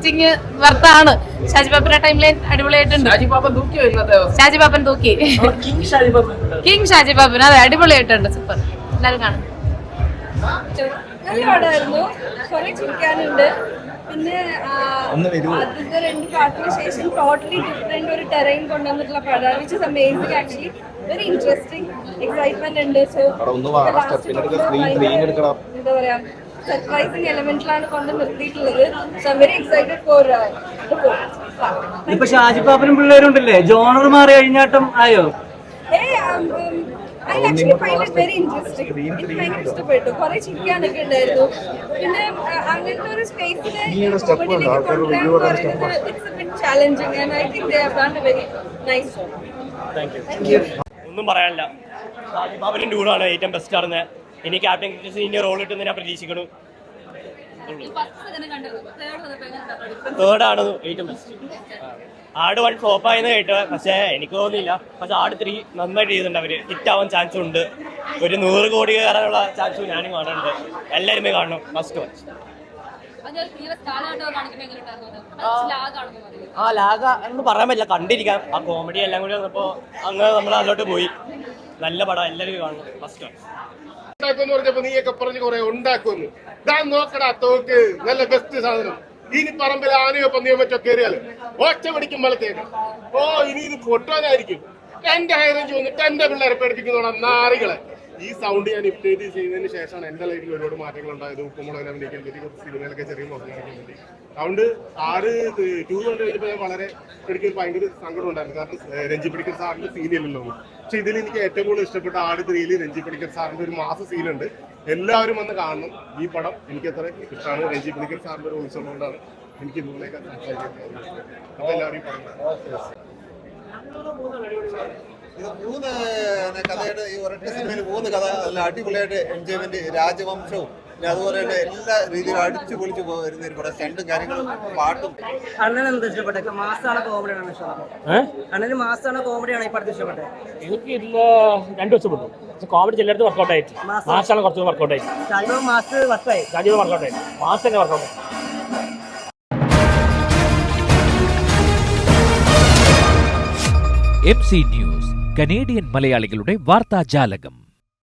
Watching വർത്താണ്. Shaji പാപ്പന്റെ time line അടിപൊളിയായിട്ടുണ്ട്. ഷാജി പാപ്പൻ തൂക്കി. King Shaji പാപ്പൻ അതെ അടിപൊളിയായിട്ടുണ്ട്. സൂപ്പർ. എല്ലാവരും കാണും. നല്ല പടമായിരുന്നു. കുറെ ചിരിക്കാനുണ്ട്. പിന്നെ ആദ്യത്തെ 2 പാർട്ടിന് ശേഷം ടോട്ടലി ഡിഫറെന്റ് ഒരു ടെറൈൻ കൊണ്ടുവന്നിട്ടുള്ള പടമാണ്. Which is amazing actually. Very interesting. Excitement ഉണ്ട്. സോ എന്താ പറയാ സർപ്രൈസിങ് എലമെന്റിലാണ് കൊണ്ട് നിർത്തിയിട്ടുള്ളത്. So I very excited for ഇപ്പൊ ഷാജി പാപ്പനും പിള്ളേരും ഉണ്ടല്ലേ, ജോണർ മാറി കഴിഞ്ഞാട്ടം ആയോ? I actually find it very interesting. എനിക്ക് ഭയങ്കര ഇഷ്ടപ്പെട്ടു. കുറെ ചിരിക്കാനൊക്കെ ഉണ്ടായിരുന്നു. പിന്നെ അങ്ങനത്തെ ഒരു സ്പേസിൽ it's A bit challenging and I think they have done A very nice job. Thank you. ഒന്നും പറയാനില്ല. ഷാജി പാപ്പനും ടൂറാണ് ഏറ്റവും ബെസ്റ്റ് ആണ്. ഇനി ക്യാപ്റ്റൻ ക്രിക്കറ്റിന്റെ റോൾ കിട്ടുമെന്ന് ഞാൻ പ്രതീക്ഷിക്കുന്നു. തേർഡാണ് ഏറ്റവും ബെസ്റ്റ്. ആട് 1 ഫ്ലോപ്പായെന്ന് കേട്ടു, പക്ഷേ എനിക്ക് തോന്നുന്നില്ല. പക്ഷെ ആട് 3 നന്നായിട്ട് ചെയ്തിട്ടുണ്ട്. അവര് ഹിറ്റ് ആവാൻ ചാൻസ് ഉണ്ട്. ഒരു 100 കോടി കയറാനുള്ള ചാൻസ് ഞാനും കാണുന്നുണ്ട്. എല്ലാവരുമേ കാണണം. First watch. ലാഗ എന്ന് പറയാൻ പറ്റില്ല, കണ്ടിരിക്കാം. ആ കോമഡി എല്ലാം കൂടി വന്നപ്പോ അങ്ങ് നമ്മൾ അതിലോട്ട് പോയി. നല്ല പടം, എല്ലാവരും കാണണം. First watch. പറഞ്ഞപ്പോ നീയൊക്കെ പറഞ്ഞ് കുറെ ഉണ്ടാക്കുമെന്ന്. ഞാൻ നോക്കടാ തോക്ക് നല്ല ബെസ്റ്റ് സാധനം. ഇനി പറമ്പിൽ ആനയോ പന്നിയോ മറ്റോ കയറിയാല് ഒറ്റ പിടിക്കുമ്പോഴത്തേക്ക് ഇനി ഇത് പൊട്ടാനായിരിക്കും. എന്റെ ഹൈ റേഞ്ച് വന്നിട്ട് എന്റെ പിള്ളേരെ പേടിപ്പിക്കുന്നോടാ നാറികളെ. ഈ സൗണ്ട് ഞാൻ ഇമിറ്റേറ്റ് ചെയ്തതിന് ശേഷമാണ് എന്റെ ലൈഫിൽ ഒരുപാട് മാറ്റങ്ങൾ ഉണ്ടായത്. ഉപ്പുമുളകിനെ അഭിനയിക്കാൻ പറ്റി, സിനിമയിലൊക്കെ ചെറിയ മുഖം കാണിക്കാൻ പറ്റി. അതുകൊണ്ട് ആട് 2 കണ്ടു കഴിഞ്ഞപ്പോൾ ഞാൻ വളരെ എനിക്ക് ഭയങ്കര സങ്കടം ഉണ്ടായിരുന്നു. കാരണം രഞ്ജി പണിക്കർ സാറിന്റെ സീനിയല്ലല്ലോ. പക്ഷെ ഇതിൽ എനിക്ക് ഏറ്റവും കൂടുതൽ ഇഷ്ടപ്പെട്ട ആട് 3 രഞ്ജി പണിക്കർ സാറിന്റെ ഒരു മാസ സീനുണ്ട്. എല്ലാവരും വന്ന് കാണണം ഈ പടം. എനിക്ക് അത്ര ഇഷ്ടമാണ്. രഞ്ജി പണിക്കർ സാറിന്റെ ഒരു ഉത്സവം കൊണ്ടാണ് എനിക്ക് ഇന്നേക്ക് സംസാരിക്കുന്നത്. അപ്പൊ എല്ലാവരും ഇത് 3 കഥയുടെ ഈ ഒരൊറ്റ സിനിമയിൽ 3 കഥ നല്ല അടിപൊളിയായിട്ട് എൻജോയ്മെന്റ്. രാജവംശവും പിന്നെ അതുപോലെ തന്നെ എല്ലാ രീതിയിലും അടിച്ചു പൊളിച്ചു വരുന്ന ഒരു പടം. സ്റ്റണ്ടും കാര്യങ്ങളും പാട്ടും. അണ്ണൻ എന്താ ഇഷ്ടപ്പെട്ടെ? മാസാണ് കോമഡിയാണ് ഇഷ്ടം? അണ്ണന് മാസാണ് കോമഡിയാണ് ഈ പടത്തിൽ ഇഷ്ടപ്പെട്ടത്? എനിക്ക് ഇതിൽ 2 ഇഷ്ടപ്പെട്ടു. കോമഡി ചിലടത്ത് വർക്കൗട്ട് ആയിട്ട്, മാസാണ് കുറച്ചുകൂടി വർക്കൗട്ട് ആയിട്ട്. ഷാജിബാബു മാസ് വർക്കായി, ഷാജിബാബു വർക്കൗട്ട് ആയിട്ട്, മാസ് തന്നെ വർക്കൗട്ട്. MC ന്യൂസ്, കനേഡിയൻ മലയാളികളുടെ വാർത്താജാലകം.